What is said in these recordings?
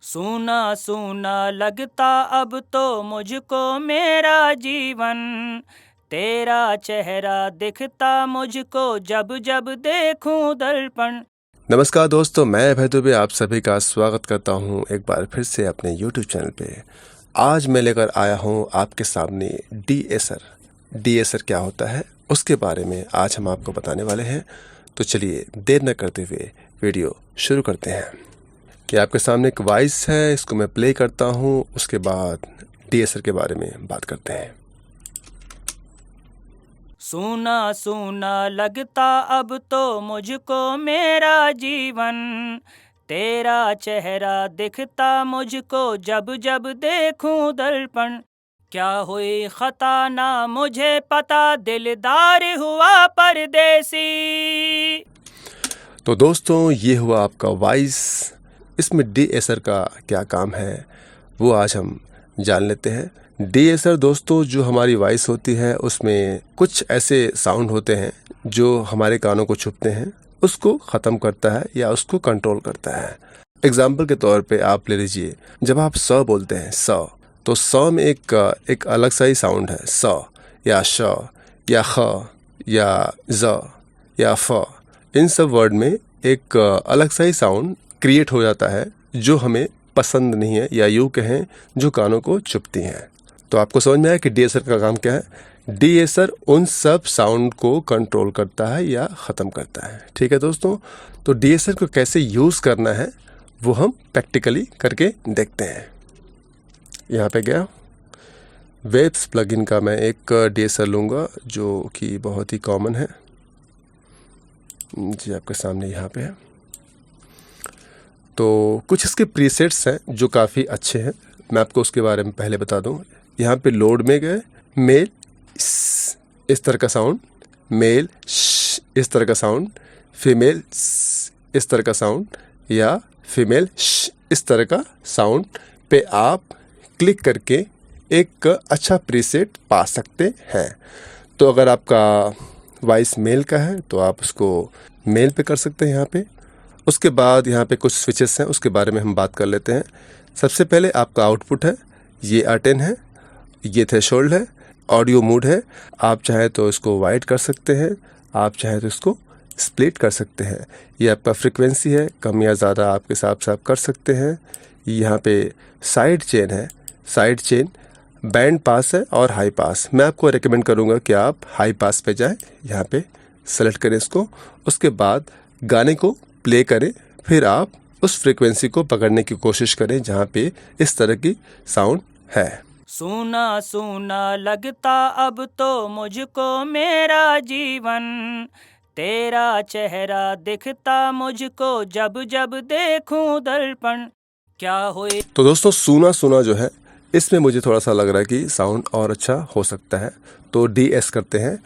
सूना सूना लगता अब तो मुझको मेरा जीवन, तेरा चेहरा दिखता मुझको जब जब देखूं दर्पण। नमस्कार दोस्तों, मैं अभय दुबे आप सभी का स्वागत करता हूं एक बार फिर से अपने YouTube चैनल पे। आज मैं लेकर आया हूं आपके सामने डीएसर। डीएसर क्या होता है उसके बारे में आज हम आपको बताने वाले हैं। तो चलिए देर न करते हुए वीडियो शुरू करते हैं। कि आपके सामने एक वॉइस है, इसको मैं प्ले करता हूं, उसके बाद डीएसर के बारे में बात करते हैं। सूना सूना लगता अब तो मुझको मेरा जीवन, तेरा चेहरा दिखता मुझको जब जब देखूं दर्पण। क्या हुई खता ना मुझे पता, दिलदार हुआ परदेसी। तो दोस्तों ये हुआ आपका वॉइस। इसमें डीएसर का क्या काम है वो आज हम जान लेते हैं। डीएसर दोस्तों जो हमारी वॉइस होती है उसमें कुछ ऐसे साउंड होते हैं जो हमारे कानों को छुपते हैं, उसको ख़त्म करता है या उसको कंट्रोल करता है। एग्जाम्पल के तौर पे आप ले लीजिए, जब आप स बोलते हैं स, तो स में एक अलग सा ही साउंड है। स या श या ख या ज या फ, इन सब वर्ड में एक अलग सा ही साउंड क्रिएट हो जाता है जो हमें पसंद नहीं है, या यूँ कहें जो कानों को चुभती हैं। तो आपको समझ में आया कि डीएसर का काम क्या है। डीएसर उन सब साउंड को कंट्रोल करता है या ख़त्म करता है। ठीक है दोस्तों, तो डीएसर को कैसे यूज़ करना है वो हम प्रैक्टिकली करके देखते हैं। यहाँ पे गया वेब्स प्लगइन का मैं एक डीएसर लूँगा जो कि बहुत ही कॉमन है जी, आपके सामने यहाँ पे है। तो कुछ इसके प्रीसेट्स हैं जो काफ़ी अच्छे हैं, मैं आपको उसके बारे में पहले बता दूं। यहाँ पे लोड में गए मेल इस तरह का साउंड, मेल इस तरह का साउंड, फीमेल इस तरह का साउंड, या फीमेल इस तरह का साउंड पे आप क्लिक करके एक अच्छा प्रीसेट पा सकते हैं। तो अगर आपका वॉइस मेल का है तो आप उसको मेल पे कर सकते हैं यहाँ पे। उसके बाद यहाँ पे कुछ स्विचेस हैं, उसके बारे में हम बात कर लेते हैं। सबसे पहले आपका आउटपुट है, ये अटेन है, ये थ्रेशोल्ड है, ऑडियो मूड है। आप चाहे तो इसको वाइड कर सकते हैं, आप चाहे तो इसको स्प्लिट कर सकते हैं। ये आपका फ्रिक्वेंसी है, कम या ज़्यादा आपके हिसाब से आप कर सकते हैं। यहाँ पे साइड चेन है, साइड चेन बैंड पास है और हाई पास। मैं आपको रेकमेंड करूँगा कि आप हाई पास पे जाएँ, यहाँ पे सेलेक्ट करें इसको। उसके बाद गाने को प्ले करें, फिर आप उस फ्रीक्वेंसी को पकड़ने की कोशिश करें जहाँ पे इस तरह की साउंड है। सूना सूना लगता अब तो मुझको मेरा जीवन, तेरा चेहरा दिखता मुझको जब जब देखूं दर्पण। क्या हुई। तो दोस्तों सूना सूना जो है इसमें मुझे थोड़ा सा लग रहा है कि साउंड और अच्छा हो सकता है, तो डीएस करते हैं।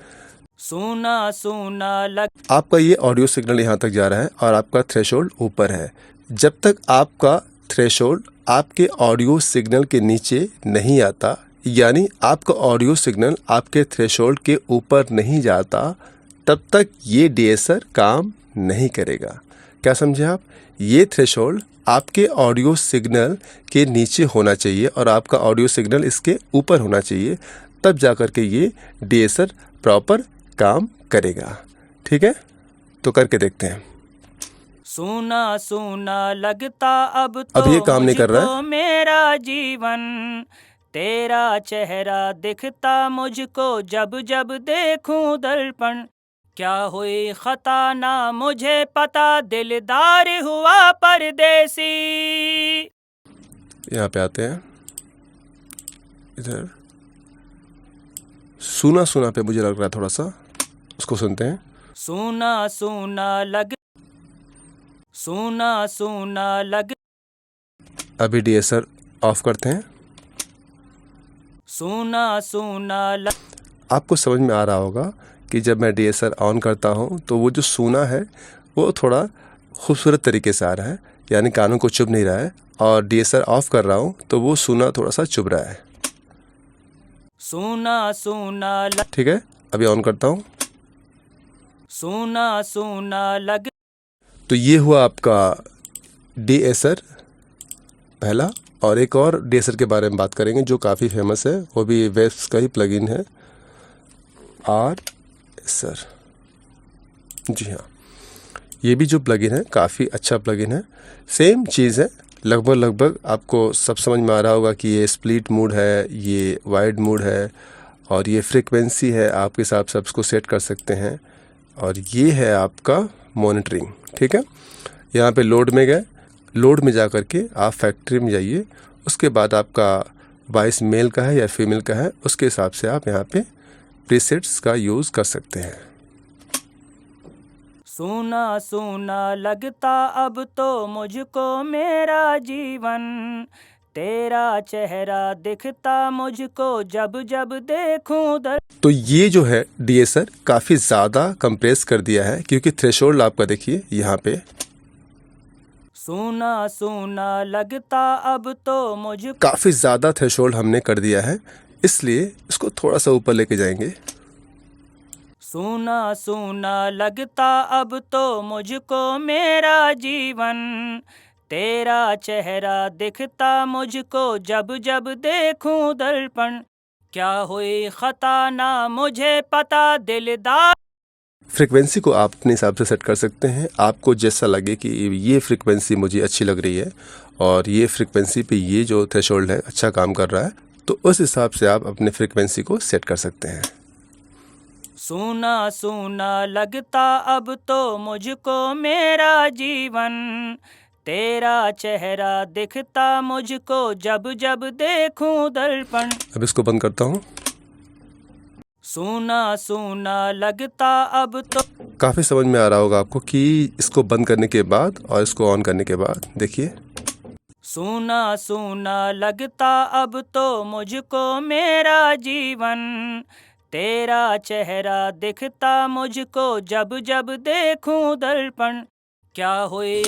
सूना सूना लग आपका ये ऑडियो सिग्नल यहाँ तक जा रहा है और आपका थ्रेशोल्ड ऊपर है। जब तक आपका थ्रेशोल्ड आपके ऑडियो सिग्नल के नीचे नहीं आता, यानी आपका ऑडियो सिग्नल आपके थ्रेशोल्ड के ऊपर नहीं जाता, तब तक ये डीएसर काम नहीं करेगा। क्या समझे आप? ये थ्रेशोल्ड आपके ऑडियो सिग्नल के नीचे होना चाहिए और आपका ऑडियो सिग्नल इसके ऊपर होना चाहिए, तब जाकर के ये डीएसर प्रॉपर काम करेगा। ठीक है, तो करके देखते हैं। सूना सूना लगता अब तो अब ये काम नहीं कर रहा है। मेरा जीवन, तेरा चेहरा दिखता मुझको जब जब देखूं दर्पण। क्या हुई खता ना मुझे पता, दिलदार हुआ परदेसी। यहाँ पे आते हैं, इधर सूना सूना पे मुझे लग रहा है थोड़ा सा, उसको सुनते हैं। सूना सूना लग अभी डीएसर ऑफ करते हैं। सूना सूना लग आपको समझ में आ रहा होगा कि जब मैं डीएसर ऑन करता हूँ तो वो जो सूना है वो थोड़ा खूबसूरत तरीके से आ रहा है, यानी कानों को चुभ नहीं रहा है। और डीएसर ऑफ कर रहा हूँ तो वो सूना थोड़ा सा चुभ रहा है। सूना सूना लग ठीक है, अभी ऑन करता हूँ। सूना सूना लग तो ये हुआ आपका डीएसर पहला। और एक और DSR के बारे में बात करेंगे जो काफ़ी फेमस है, वो भी वेब्स का ही प्लगइन है, RSR। जी हाँ, ये भी जो प्लगइन है काफ़ी अच्छा प्लगइन है। सेम चीज़ है, लगभग आपको सब समझ में आ रहा होगा कि ये स्प्लिट मोड है, ये वाइड मोड है, और ये फ्रीक्वेंसी है, आपके हिसाब से उसको सेट कर सकते हैं। और ये है आपका मॉनिटरिंग। ठीक है, यहाँ पे लोड में गए, लोड में जा कर के आप फैक्ट्री में जाइए, उसके बाद आपका वॉइस मेल का है या फीमेल का है, उसके हिसाब से आप यहाँ पे प्रीसेट्स का यूज़ कर सकते हैं। सूना सूना लगता अब तो मुझको मेरा जीवन, तेरा चेहरा दिखता मुझको जब जब देखूं दर। तो ये जो है DSR काफ़ी ज़्यादा कंप्रेस कर दिया है, क्योंकि थ्रेशोल्ड आपका देखिए यहाँ पे सूना सूना लगता अब तो मुझको, काफ़ी ज़्यादा थ्रेशोल्ड हमने कर दिया है, इसलिए इसको थोड़ा सा ऊपर लेके जाएंगे। सूना सूना लगता अब तो मुझको मेरा जीवन, तेरा चेहरा दिखता मुझको जब जब देखूं दर्पण, क्या हुई खता ना मुझे पता दिलदार। फ्रीक्वेंसी को आप अपने हिसाब से सेट कर सकते हैं, आपको जैसा लगे कि ये फ्रीक्वेंसी मुझे अच्छी लग रही है और ये फ्रीक्वेंसी पे ये जो थ्रेशोल्ड है अच्छा काम कर रहा है, तो उस हिसाब से आप अपने फ्रीक्वेंसी को सेट कर सकते हैं। सूना सूना लगता अब तो मुझको मेरा जीवन, तेरा चेहरा दिखता मुझको जब जब देखूं दर्पण। अब इसको बंद करता हूँ। सूना सूना लगता अब तो, काफ़ी समझ में आ रहा होगा आपको कि इसको बंद करने के बाद और इसको ऑन करने के बाद देखिए, सूना सूना लगता अब तो मुझको मेरा जीवन, तेरा चेहरा दिखता मुझको जब जब देखूं दर्पण, क्या हुई।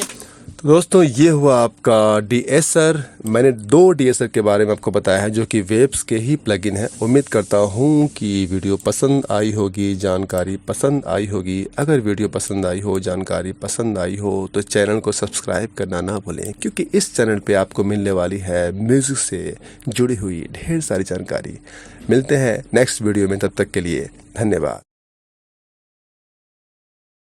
तो दोस्तों ये हुआ आपका DSR। मैंने 2 DSR के बारे में आपको बताया है जो कि वेब्स के ही प्लगइन है। उम्मीद करता हूँ कि वीडियो पसंद आई होगी, जानकारी पसंद आई होगी। अगर वीडियो पसंद आई हो, जानकारी पसंद आई हो, तो चैनल को सब्सक्राइब करना ना भूलें, क्योंकि इस चैनल पे आपको मिलने वाली है म्यूज़िक से जुड़ी हुई ढेर सारी जानकारी। मिलते हैं नेक्स्ट वीडियो में, तब तक के लिए धन्यवाद।